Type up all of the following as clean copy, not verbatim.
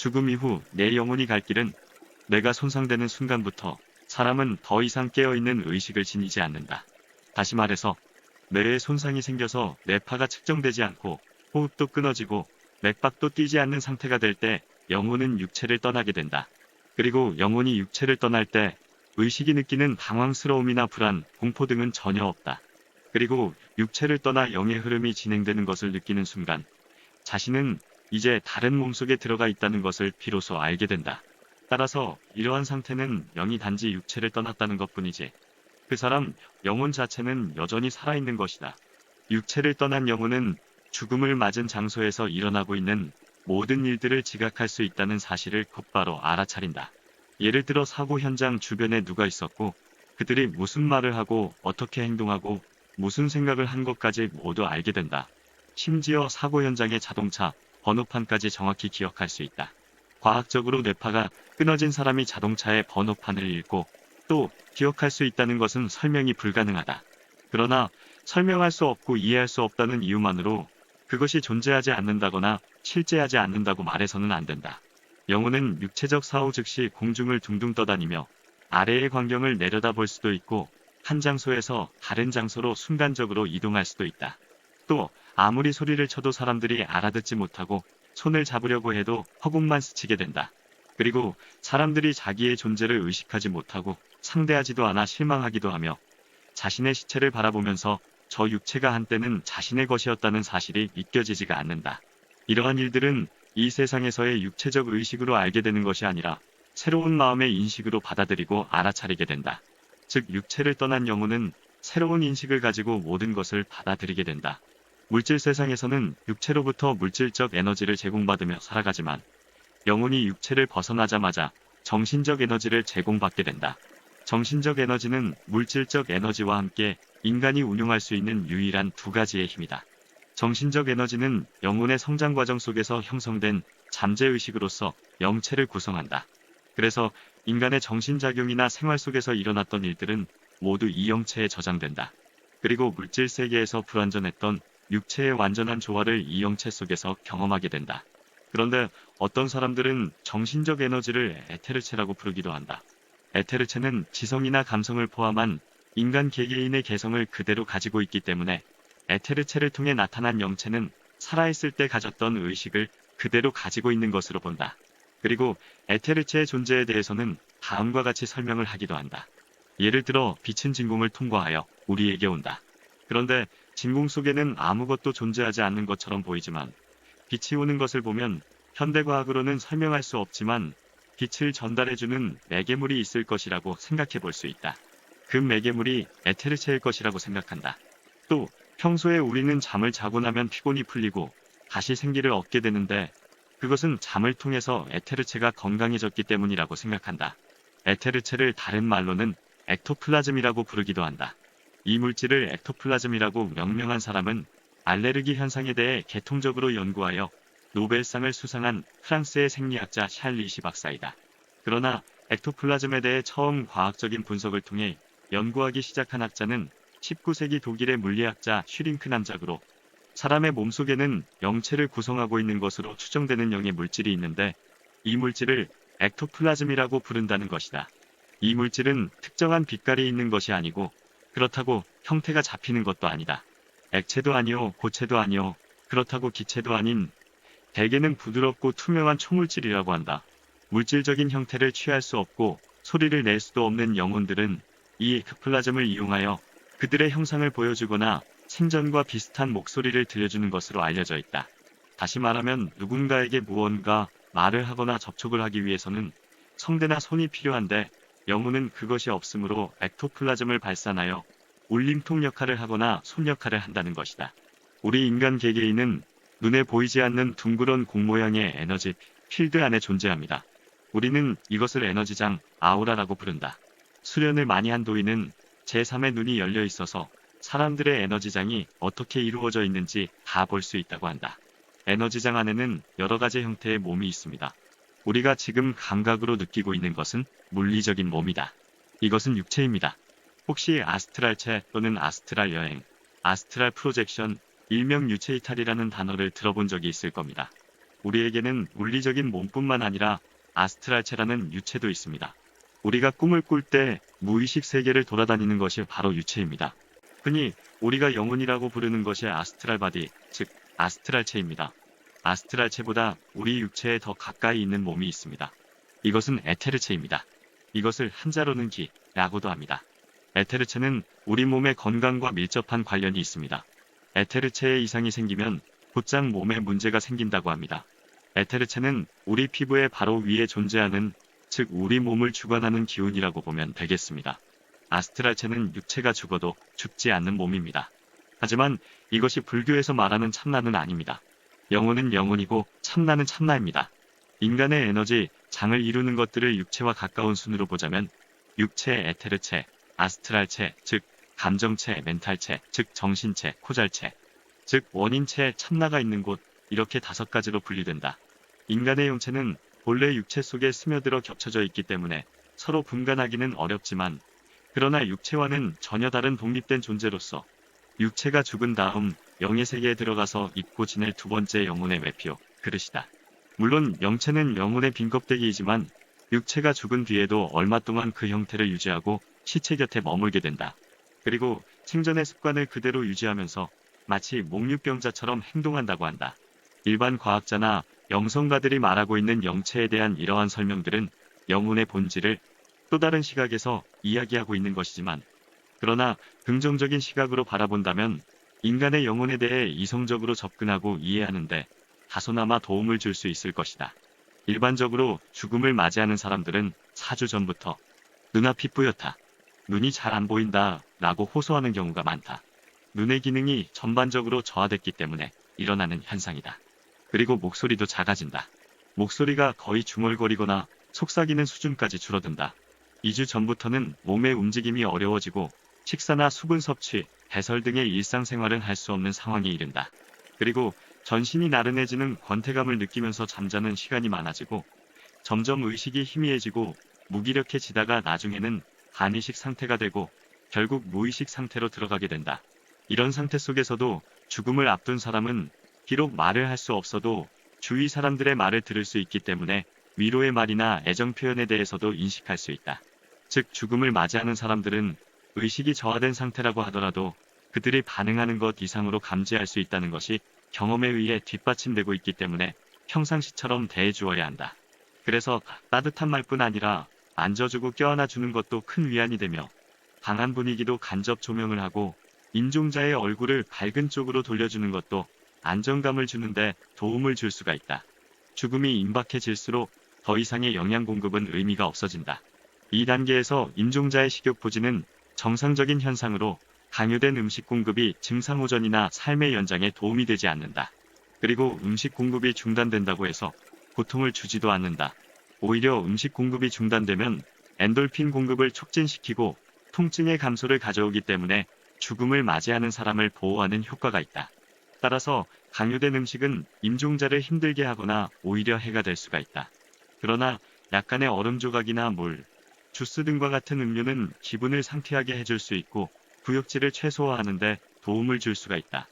죽음 이후 내 영혼이 갈 길은 내가 손상되는 순간부터 사람은 더 이상 깨어있는 의식을 지니지 않는다. 다시 말해서 뇌에 손상이 생겨서 뇌파가 측정되지 않고 호흡도 끊어지고 맥박도 뛰지 않는 상태가 될 때 영혼은 육체를 떠나게 된다. 그리고 영혼이 육체를 떠날 때 의식이 느끼는 당황스러움이나 불안, 공포 등은 전혀 없다. 그리고 육체를 떠나 영의 흐름이 진행되는 것을 느끼는 순간 자신은 이제 다른 몸속에 들어가 있다는 것을 비로소 알게 된다. 따라서 이러한 상태는 영이 단지 육체를 떠났다는 것뿐이지 그 사람 영혼 자체는 여전히 살아있는 것이다. 육체를 떠난 영혼은 죽음을 맞은 장소에서 일어나고 있는 모든 일들을 지각할 수 있다는 사실을 곧바로 알아차린다. 예를 들어 사고 현장 주변에 누가 있었고 그들이 무슨 말을 하고 어떻게 행동하고 무슨 생각을 한 것까지 모두 알게 된다. 심지어 사고 현장의 자동차 번호판까지 정확히 기억할 수 있다. 과학적으로 뇌파가 끊어진 사람이 자동차의 번호판을 읽고 또 기억할 수 있다는 것은 설명이 불가능하다. 그러나 설명할 수 없고 이해할 수 없다는 이유만으로 그것이 존재하지 않는다거나 실제하지 않는다고 말해서는 안 된다. 영혼은 육체적 사후 즉시 공중을 둥둥 떠다니며 아래의 광경을 내려다볼 수도 있고 한 장소에서 다른 장소로 순간적으로 이동할 수도 있다. 또 아무리 소리를 쳐도 사람들이 알아듣지 못하고 손을 잡으려고 해도 허공만 스치게 된다. 그리고 사람들이 자기의 존재를 의식하지 못하고 상대하지도 않아 실망하기도 하며 자신의 시체를 바라보면서 저 육체가 한때는 자신의 것이었다는 사실이 믿겨지지가 않는다. 이러한 일들은 이 세상에서의 육체적 의식으로 알게 되는 것이 아니라 새로운 마음의 인식으로 받아들이고 알아차리게 된다. 즉 육체를 떠난 영혼은 새로운 인식을 가지고 모든 것을 받아들이게 된다. 물질 세상에서는 육체로부터 물질적 에너지를 제공받으며 살아가지만 영혼이 육체를 벗어나자마자 정신적 에너지를 제공받게 된다. 정신적 에너지는 물질적 에너지와 함께 인간이 운용할 수 있는 유일한 두 가지의 힘이다. 정신적 에너지는 영혼의 성장 과정 속에서 형성된 잠재의식으로서 영체를 구성한다. 그래서 인간의 정신작용이나 생활 속에서 일어났던 일들은 모두 이 영체에 저장된다. 그리고 물질 세계에서 불완전했던 육체의 완전한 조화를 이 영체 속에서 경험하게 된다. 그런데 어떤 사람들은 정신적 에너지를 에테르체라고 부르기도 한다. 에테르체는 지성이나 감성을 포함한 인간 개개인의 개성을 그대로 가지고 있기 때문에 에테르체를 통해 나타난 영체는 살아있을 때 가졌던 의식을 그대로 가지고 있는 것으로 본다. 그리고 에테르체의 존재에 대해서는 다음과 같이 설명을 하기도 한다. 예를 들어 빛은 진공을 통과하여 우리에게 온다. 그런데 진공 속에는 아무것도 존재하지 않는 것처럼 보이지만 빛이 오는 것을 보면 현대과학으로는 설명할 수 없지만 빛을 전달해주는 매개물이 있을 것이라고 생각해 볼 수 있다. 그 매개물이 에테르체일 것이라고 생각한다. 또 평소에 우리는 잠을 자고 나면 피곤이 풀리고 다시 생기를 얻게 되는데 그것은 잠을 통해서 에테르체가 건강해졌기 때문이라고 생각한다. 에테르체를 다른 말로는 액토플라즘이라고 부르기도 한다. 이 물질을 액토플라즘이라고 명명한 사람은 알레르기 현상에 대해 개통적으로 연구하여 노벨상을 수상한 프랑스의 생리학자 샬리시 박사이다. 그러나 액토플라즘에 대해 처음 과학적인 분석을 통해 연구하기 시작한 학자는 19세기 독일의 물리학자 슈링크 남작으로 사람의 몸속에는 영체를 구성하고 있는 것으로 추정되는 영의 물질이 있는데 이 물질을 액토플라즘이라고 부른다는 것이다. 이 물질은 특정한 빛깔이 있는 것이 아니고 그렇다고 형태가 잡히는 것도 아니다. 액체도 아니요 고체도 아니요 그렇다고 기체도 아닌 대개는 부드럽고 투명한 초물질이라고 한다. 물질적인 형태를 취할 수 없고 소리를 낼 수도 없는 영혼들은 이 액토플라즘을 이용하여 그들의 형상을 보여주거나 생전과 비슷한 목소리를 들려주는 것으로 알려져 있다. 다시 말하면 누군가에게 무언가 말을 하거나 접촉을 하기 위해서는 성대나 손이 필요한데 영혼은 그것이 없으므로 액토플라즘을 발산하여 울림통 역할을 하거나 손 역할을 한다는 것이다. 우리 인간 개개인은 눈에 보이지 않는 둥그런 공 모양의 에너지 필드 안에 존재합니다. 우리는 이것을 에너지장, 아우라라고 부른다. 수련을 많이 한 도인은 제3의 눈이 열려 있어서 사람들의 에너지장이 어떻게 이루어져 있는지 다 볼 수 있다고 한다. 에너지장 안에는 여러 가지 형태의 몸이 있습니다. 우리가 지금 감각으로 느끼고 있는 것은 물리적인 몸이다. 이것은 육체입니다. 혹시 아스트랄체 또는 아스트랄 여행, 아스트랄 프로젝션, 일명 유체 이탈이라는 단어를 들어본 적이 있을 겁니다. 우리에게는 물리적인 몸뿐만 아니라 아스트랄체라는 유체도 있습니다. 우리가 꿈을 꿀 때 무의식 세계를 돌아다니는 것이 바로 유체입니다. 흔히 우리가 영혼이라고 부르는 것이 아스트랄 바디, 즉 아스트랄체입니다. 아스트랄체보다 우리 육체에 더 가까이 있는 몸이 있습니다. 이것은 에테르체입니다. 이것을 한자로는 기라고도 합니다. 에테르체는 우리 몸의 건강과 밀접한 관련이 있습니다. 에테르체에 이상이 생기면 곧장 몸에 문제가 생긴다고 합니다. 에테르체는 우리 피부의 바로 위에 존재하는, 즉 우리 몸을 주관하는 기운이라고 보면 되겠습니다. 아스트랄체는 육체가 죽어도 죽지 않는 몸입니다. 하지만 이것이 불교에서 말하는 참나는 아닙니다. 영혼은 영혼이고 참나는 참나입니다. 인간의 에너지, 장을 이루는 것들을 육체와 가까운 순으로 보자면 육체, 에테르체, 아스트랄체, 즉 감정체, 멘탈체, 즉 정신체, 코잘체, 즉 원인체, 참나가 있는 곳, 이렇게 5가지로 분리된다. 인간의 영체는 본래 육체 속에 스며들어 겹쳐져 있기 때문에 서로 분간하기는 어렵지만, 그러나 육체와는 전혀 다른 독립된 존재로서 육체가 죽은 다음 영의 세계에 들어가서 입고 지낼 2번째 영혼의 외표, 그릇이다. 물론 영체는 영혼의 빈껍데기이지만 육체가 죽은 뒤에도 얼마 동안 그 형태를 유지하고 시체 곁에 머물게 된다. 그리고 생전의 습관을 그대로 유지하면서 마치 목류병자처럼 행동한다고 한다. 일반 과학자나 영성가들이 말하고 있는 영체에 대한 이러한 설명들은 영혼의 본질을 또 다른 시각에서 이야기하고 있는 것이지만, 그러나 긍정적인 시각으로 바라본다면 인간의 영혼에 대해 이성적으로 접근하고 이해하는데 다소나마 도움을 줄 수 있을 것이다. 일반적으로 죽음을 맞이하는 사람들은 4주 전부터 눈앞이 뿌옇다, 눈이 잘 안 보인다 라고 호소하는 경우가 많다. 눈의 기능이 전반적으로 저하됐기 때문에 일어나는 현상이다. 그리고 목소리도 작아진다. 목소리가 거의 중얼거리거나 속삭이는 수준까지 줄어든다. 2주 전부터는 몸의 움직임이 어려워지고 식사나 수분 섭취, 배설 등의 일상생활은 할 수 없는 상황에 이른다. 그리고 전신이 나른해지는 권태감을 느끼면서 잠자는 시간이 많아지고 점점 의식이 희미해지고 무기력해지다가 나중에는 반의식 상태가 되고 결국 무의식 상태로 들어가게 된다. 이런 상태 속에서도 죽음을 앞둔 사람은 비록 말을 할 수 없어도 주위 사람들의 말을 들을 수 있기 때문에 위로의 말이나 애정 표현에 대해서도 인식할 수 있다. 즉 죽음을 맞이하는 사람들은 의식이 저하된 상태라고 하더라도 그들이 반응하는 것 이상으로 감지할 수 있다는 것이 경험에 의해 뒷받침되고 있기 때문에 평상시처럼 대해주어야 한다. 그래서 따뜻한 말뿐 아니라 만져주고 껴안아주는 것도 큰 위안이 되며, 방한 분위기도 간접 조명을 하고 임종자의 얼굴을 밝은 쪽으로 돌려주는 것도 안정감을 주는데 도움을 줄 수가 있다. 죽음이 임박해질수록 더 이상의 영양 공급은 의미가 없어진다. 이 단계에서 임종자의 식욕 부진은 정상적인 현상으로 강요된 음식 공급이 증상 호전이나 삶의 연장에 도움이 되지 않는다. 그리고 음식 공급이 중단된다고 해서 고통을 주지도 않는다. 오히려 음식 공급이 중단되면 엔돌핀 공급을 촉진시키고 통증의 감소를 가져오기 때문에 죽음을 맞이하는 사람을 보호하는 효과가 있다. 따라서 강요된 음식은 임종자를 힘들게 하거나 오히려 해가 될 수가 있다. 그러나 약간의 얼음 조각이나 물, 주스 등과 같은 음료는 기분을 상쾌하게 해줄 수 있고 구역질을 최소화하는데 도움을 줄 수가 있다.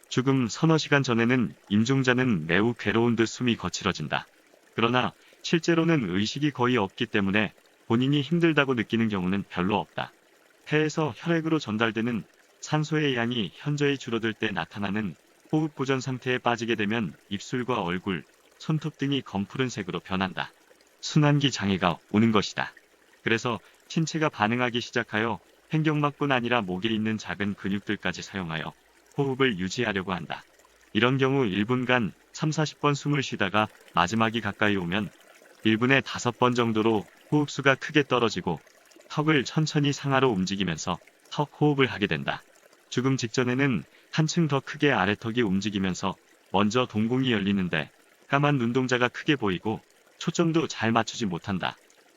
죽음 서너 시간 전에는 임종자는 매우 괴로운 듯 숨이 거칠어진다. 그러나 실제로는 의식이 거의 없기 때문에 본인이 힘들다고 느끼는 경우는 별로 없다. 폐에서 혈액으로 전달되는 산소의 양이 현저히 줄어들 때 나타나는 호흡 보전 상태에 빠지게 되면 입술과 얼굴, 손톱 등이 검푸른 색으로 변한다. 순환기 장애가 오는 것이다. 그래서 신체가 반응하기 시작하여 횡격막뿐 아니라 목에 있는 작은 근육들까지 사용하여 호흡을 유지하려고 한다. 이런 경우 1분간 30-40번 숨을 쉬다가 마지막이 가까이 오면 1분에 5번 정도로 호흡수가 크게 떨어지고 턱을 천천히 상하로 움직이면서 턱 호흡을 하게 된다. 죽음 직전에는 한층 더 크게 아래턱이 움직이면서 먼저 동공이 열리는데 까만 눈동자가 크게 보이고 초점도 잘 맞추지 못한다.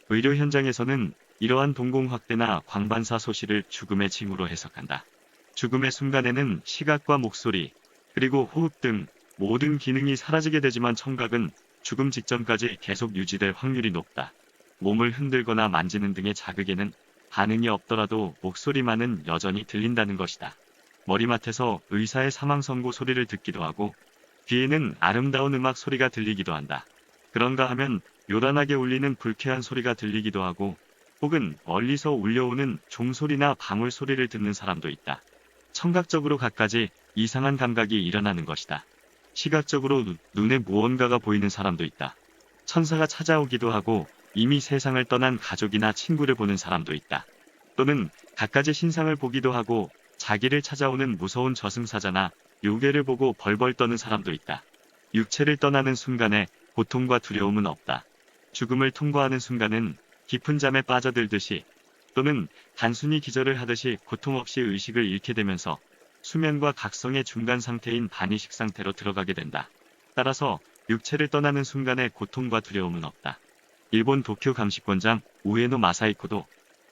의료 현장에서는 이러한 동공 확대나 광반사 소실을 죽음의 징후로 해석한다. 죽음의 순간에는 시각과 목소리, 그리고 호흡 등 모든 기능이 사라지게 되지만 청각은 죽음 직전까지 계속 유지될 확률이 높다. 몸을 흔들거나 만지는 등의 자극에는 반응이 없더라도 목소리만은 여전히 들린다는 것이다. 머리맡에서 의사의 사망 선고 소리를 듣기도 하고 귀에는 아름다운 음악 소리가 들리기도 한다. 그런가 하면 요란하게 울리는 불쾌한 소리가 들리기도 하고 혹은 멀리서 울려오는 종소리나 방울 소리를 듣는 사람도 있다. 청각적으로 갖가지 이상한 감각이 일어나는 것이다. 시각적으로 눈에 무언가가 보이는 사람도 있다. 천사가 찾아오기도 하고 이미 세상을 떠난 가족이나 친구를 보는 사람도 있다. 또는 갖가지 신상을 보기도 하고 자기를 찾아오는 무서운 저승사자나 요괴를 보고 벌벌 떠는 사람도 있다. 육체를 떠나는 순간에 고통과 두려움은 없다. 죽음을 통과하는 순간은 깊은 잠에 빠져들듯이 또는 단순히 기절을 하듯이 고통 없이 의식을 잃게 되면서 수면과 각성의 중간 상태인 반의식 상태로 들어가게 된다. 따라서 육체를 떠나는 순간에 고통과 두려움은 없다. 일본 도쿄 감시권장 우에노 마사이코도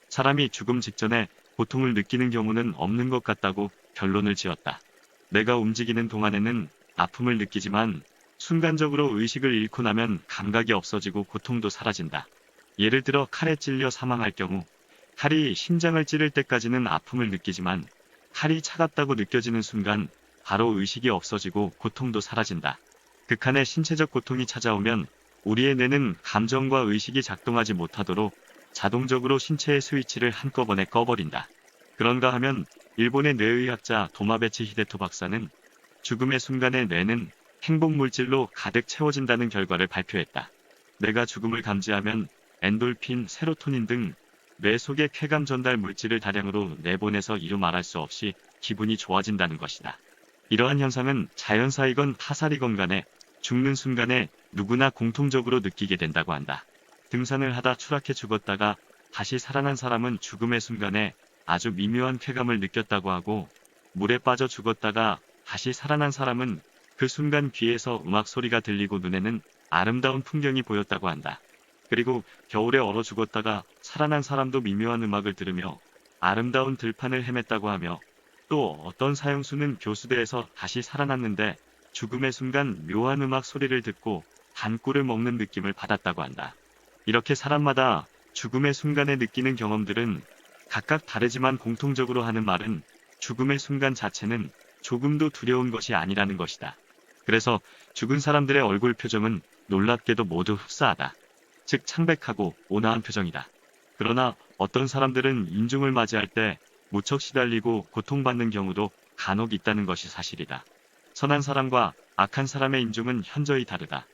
사람이 죽음 직전에 고통을 느끼는 경우는 없는 것 같다고 결론을 지었다. 내가 움직이는 동안에는 아픔을 느끼지만 순간적으로 의식을 잃고 나면 감각이 없어지고 고통도 사라진다. 예를 들어 칼에 찔려 사망할 경우 칼이 심장을 찌를 때까지는 아픔을 느끼지만 칼이 차갑다고 느껴지는 순간 바로 의식이 없어지고 고통도 사라진다. 극한의 신체적 고통이 찾아오면 우리의 뇌는 감정과 의식이 작동하지 못하도록 자동적으로 신체의 스위치를 한꺼번에 꺼버린다. 그런가 하면 일본의 뇌의학자 도마베치 히데토 박사는 죽음의 순간에 뇌는 행복물질로 가득 채워진다는 결과를 발표했다. 뇌가 죽음을 감지하면 엔돌핀, 세로토닌 등 뇌 속의 쾌감 전달 물질을 다량으로 내보내서 이루 말할 수 없이 기분이 좋아진다는 것이다. 이러한 현상은 자연사이건 타살이건 간에 죽는 순간에 누구나 공통적으로 느끼게 된다고 한다. 등산을 하다 추락해 죽었다가 다시 살아난 사람은 죽음의 순간에 아주 미묘한 쾌감을 느꼈다고 하고 물에 빠져 죽었다가 다시 살아난 사람은 그 순간 귀에서 음악 소리가 들리고 눈에는 아름다운 풍경이 보였다고 한다. 그리고 겨울에 얼어 죽었다가 살아난 사람도 미묘한 음악을 들으며 아름다운 들판을 헤맸다고 하며 또 어떤 사형수는 교수대에서 다시 살아났는데 죽음의 순간 묘한 음악 소리를 듣고 단꿀을 먹는 느낌을 받았다고 한다. 이렇게 사람마다 죽음의 순간에 느끼는 경험들은 각각 다르지만 공통적으로 하는 말은 죽음의 순간 자체는 조금도 두려운 것이 아니라는 것이다. 그래서 죽은 사람들의 얼굴 표정은 놀랍게도 모두 흡사하다. 즉 창백하고 온화한 표정이다. 그러나 어떤 사람들은 임종을 맞이할 때 무척 시달리고 고통받는 경우도 간혹 있다는 것이 사실이다. 선한 사람과 악한 사람의 임종은 현저히 다르다.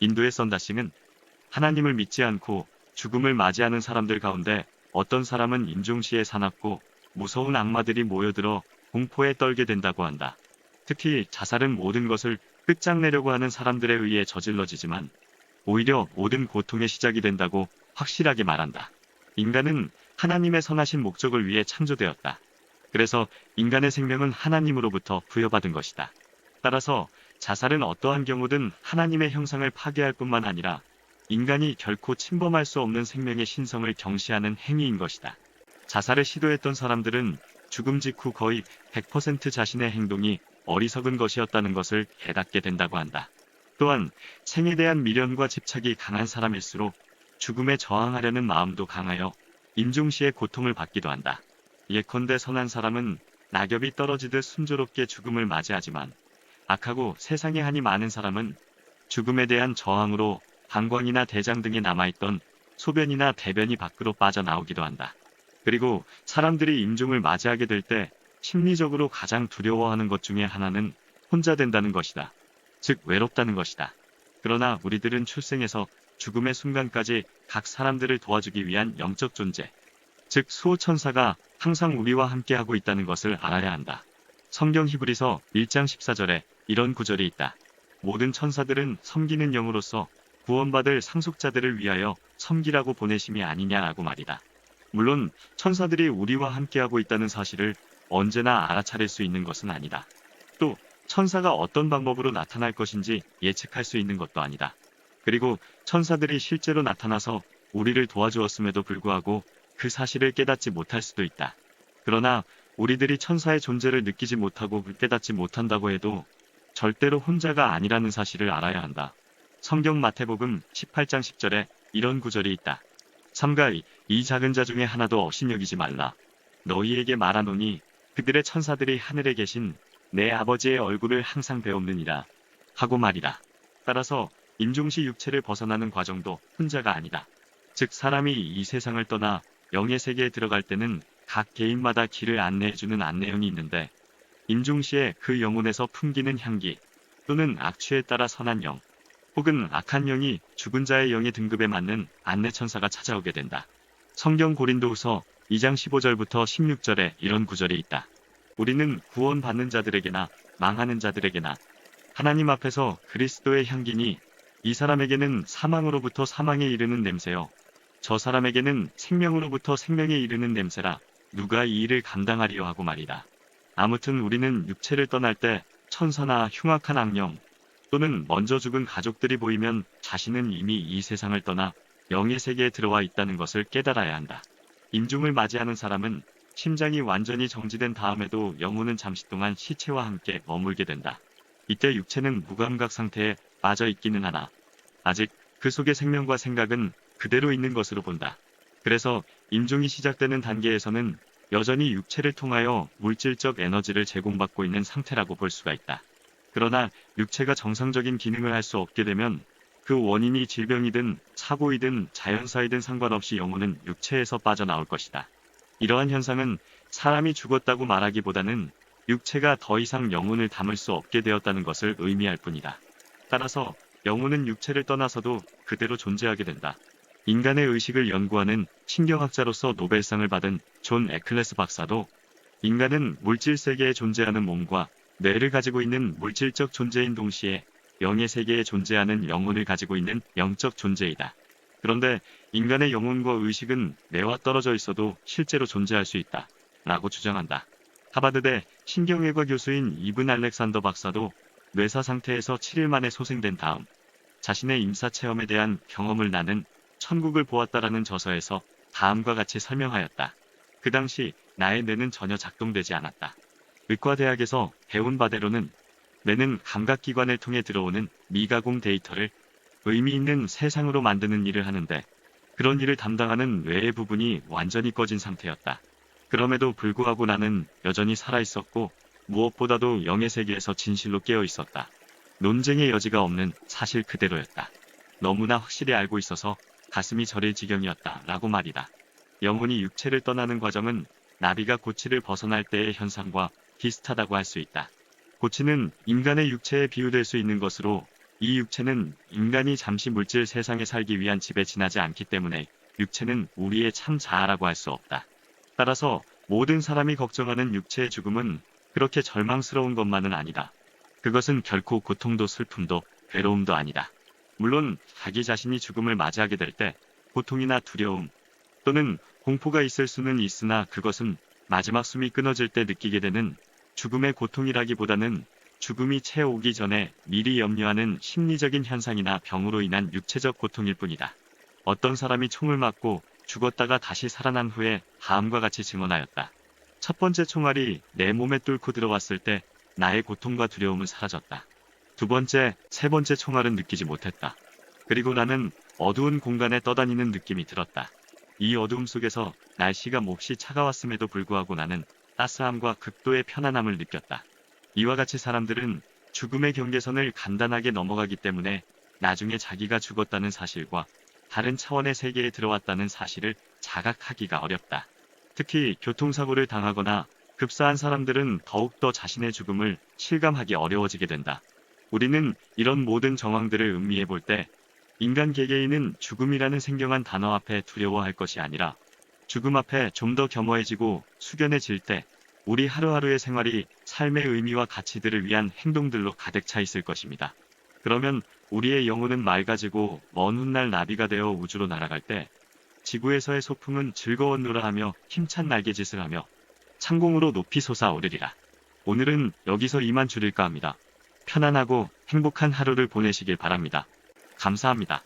인도의 선다싱은 하나님을 믿지 않고 죽음을 맞이하는 사람들 가운데 어떤 사람은 임종 시에 사납고 무서운 악마들이 모여들어 공포에 떨게 된다고 한다. 특히 자살은 모든 것을 끝장내려고 하는 사람들에 의해 저질러지지만 오히려 모든 고통의 시작이 된다고 확실하게 말한다. 인간은 하나님의 선하신 목적을 위해 창조되었다. 그래서 인간의 생명은 하나님으로부터 부여받은 것이다. 따라서 자살은 어떠한 경우든 하나님의 형상을 파괴할 뿐만 아니라 인간이 결코 침범할 수 없는 생명의 신성을 경시하는 행위인 것이다. 자살을 시도했던 사람들은 죽음 직후 거의 100% 자신의 행동이 어리석은 것이었다는 것을 깨닫게 된다고 한다. 또한 생에 대한 미련과 집착이 강한 사람일수록 죽음에 저항하려는 마음도 강하여 임종 시에 고통을 받기도 한다. 예컨대 선한 사람은 낙엽이 떨어지듯 순조롭게 죽음을 맞이하지만 악하고 세상에 한이 많은 사람은 죽음에 대한 저항으로 방광이나 대장 등에 남아있던 소변이나 대변이 밖으로 빠져나오기도 한다. 그리고 사람들이 임종을 맞이하게 될 때 심리적으로 가장 두려워하는 것 중에 하나는 혼자 된다는 것이다. 즉 외롭다는 것이다. 그러나 우리들은 출생에서 죽음의 순간까지 각 사람들을 도와주기 위한 영적 존재, 즉 수호천사가 항상 우리와 함께하고 있다는 것을 알아야 한다. 성경 히브리서 1장 14절에 이런 구절이 있다. 모든 천사들은 섬기는 영으로서 구원받을 상속자들을 위하여 섬기라고 보내심이 아니냐라고 말이다. 물론 천사들이 우리와 함께하고 있다는 사실을 언제나 알아차릴 수 있는 것은 아니다. 또 천사가 어떤 방법으로 나타날 것인지 예측할 수 있는 것도 아니다. 그리고 천사들이 실제로 나타나서 우리를 도와주었음에도 불구하고 그 사실을 깨닫지 못할 수도 있다. 그러나 우리들이 천사의 존재를 느끼지 못하고 깨닫지 못한다고 해도 절대로 혼자가 아니라는 사실을 알아야 한다. 성경 마태복음 18장 10절에 이런 구절이 있다. 삼가 이 작은 자 중에 하나도 업신여기지 말라. 너희에게 말하노니 그들의 천사들이 하늘에 계신 내 아버지의 얼굴을 항상 배옵느니라. 하고 말이다. 따라서 임종시 육체를 벗어나는 과정도 혼자가 아니다. 즉 사람이 이 세상을 떠나 영의 세계에 들어갈 때는 각 개인마다 길을 안내해주는 안내형이 있는데 임종시에 그 영혼에서 풍기는 향기 또는 악취에 따라 선한 영 혹은 악한 영이 죽은 자의 영의 등급에 맞는 안내천사가 찾아오게 된다. 성경 고린도후서 2장 15절부터 16절에 이런 구절이 있다. 우리는 구원받는 자들에게나 망하는 자들에게나 하나님 앞에서 그리스도의 향기니 이 사람에게는 사망으로부터 사망에 이르는 냄새요 저 사람에게는 생명으로부터 생명에 이르는 냄새라 누가 이 일을 감당하리요 하고 말이다. 아무튼 우리는 육체를 떠날 때 천사나 흉악한 악령 또는 먼저 죽은 가족들이 보이면 자신은 이미 이 세상을 떠나 영의 세계에 들어와 있다는 것을 깨달아야 한다. 임종을 맞이하는 사람은 심장이 완전히 정지된 다음에도 영혼은 잠시 동안 시체와 함께 머물게 된다. 이때 육체는 무감각 상태에 빠져 있기는 하나 아직 그 속의 생명과 생각은 그대로 있는 것으로 본다. 그래서 임종이 시작되는 단계에서는 여전히 육체를 통하여 물질적 에너지를 제공받고 있는 상태라고 볼 수가 있다. 그러나 육체가 정상적인 기능을 할 수 없게 되면 그 원인이 질병이든 사고이든 자연사이든 상관없이 영혼은 육체에서 빠져나올 것이다. 이러한 현상은 사람이 죽었다고 말하기보다는 육체가 더 이상 영혼을 담을 수 없게 되었다는 것을 의미할 뿐이다. 따라서 영혼은 육체를 떠나서도 그대로 존재하게 된다. 인간의 의식을 연구하는 신경학자로서 노벨상을 받은 존 에클레스 박사도 인간은 물질 세계에 존재하는 몸과 뇌를 가지고 있는 물질적 존재인 동시에 영의 세계에 존재하는 영혼을 가지고 있는 영적 존재이다. 그런데 인간의 영혼과 의식은 뇌와 떨어져 있어도 실제로 존재할 수 있다. 라고 주장한다. 하버드대 신경외과 교수인 이븐 알렉산더 박사도 뇌사 상태에서 7일 만에 소생된 다음 자신의 임사 체험에 대한 경험을 나눈 천국을 보았다라는 저서에서 다음과 같이 설명하였다. 그 당시 나의 뇌는 전혀 작동되지 않았다. 의과대학에서 배운 바대로는 뇌는 감각기관을 통해 들어오는 미가공 데이터를 의미 있는 세상으로 만드는 일을 하는데 그런 일을 담당하는 뇌의 부분이 완전히 꺼진 상태였다. 그럼에도 불구하고 나는 여전히 살아있었고 무엇보다도 영의 세계에서 진실로 깨어 있었다. 논쟁의 여지가 없는 사실 그대로였다. 너무나 확실히 알고 있어서 가슴이 저릴 지경이었다. 라고 말이다. 영혼이 육체를 떠나는 과정은 나비가 고치를 벗어날 때의 현상과 비슷하다고 할 수 있다. 고치는 인간의 육체에 비유될 수 있는 것으로 이 육체는 인간이 잠시 물질 세상에 살기 위한 집에 지나지 않기 때문에 육체는 우리의 참 자아라고 할 수 없다. 따라서 모든 사람이 걱정하는 육체의 죽음은 그렇게 절망스러운 것만은 아니다. 그것은 결코 고통도 슬픔도 괴로움도 아니다. 물론 자기 자신이 죽음을 맞이하게 될 때 고통이나 두려움 또는 공포가 있을 수는 있으나 그것은 마지막 숨이 끊어질 때 느끼게 되는 죽음의 고통이라기보다는 죽음이 채 오기 전에 미리 염려하는 심리적인 현상이나 병으로 인한 육체적 고통일 뿐이다. 어떤 사람이 총을 맞고 죽었다가 다시 살아난 후에 다음과 같이 증언하였다. 첫 번째 총알이 내 몸에 뚫고 들어왔을 때 나의 고통과 두려움은 사라졌다. 두 번째, 세 번째 총알은 느끼지 못했다. 그리고 나는 어두운 공간에 떠다니는 느낌이 들었다. 이 어두움 속에서 날씨가 몹시 차가웠음에도 불구하고 나는 따스함과 극도의 편안함을 느꼈다. 이와 같이 사람들은 죽음의 경계선을 간단하게 넘어가기 때문에 나중에 자기가 죽었다는 사실과 다른 차원의 세계에 들어왔다는 사실을 자각하기가 어렵다. 특히 교통사고를 당하거나 급사한 사람들은 더욱더 자신의 죽음을 실감하기 어려워지게 된다. 우리는 이런 모든 정황들을 음미해 볼 때 인간 개개인은 죽음이라는 생경한 단어 앞에 두려워할 것이 아니라 죽음 앞에 좀 더 겸허해지고 숙연해질 때 우리 하루하루의 생활이 삶의 의미와 가치들을 위한 행동들로 가득 차 있을 것입니다. 그러면 우리의 영혼은 맑아지고 먼 훗날 나비가 되어 우주로 날아갈 때 지구에서의 소풍은 즐거웠노라 하며 힘찬 날개짓을 하며 창공으로 높이 솟아오르리라. 오늘은 여기서 이만 줄일까 합니다. 편안하고 행복한 하루를 보내시길 바랍니다. 감사합니다.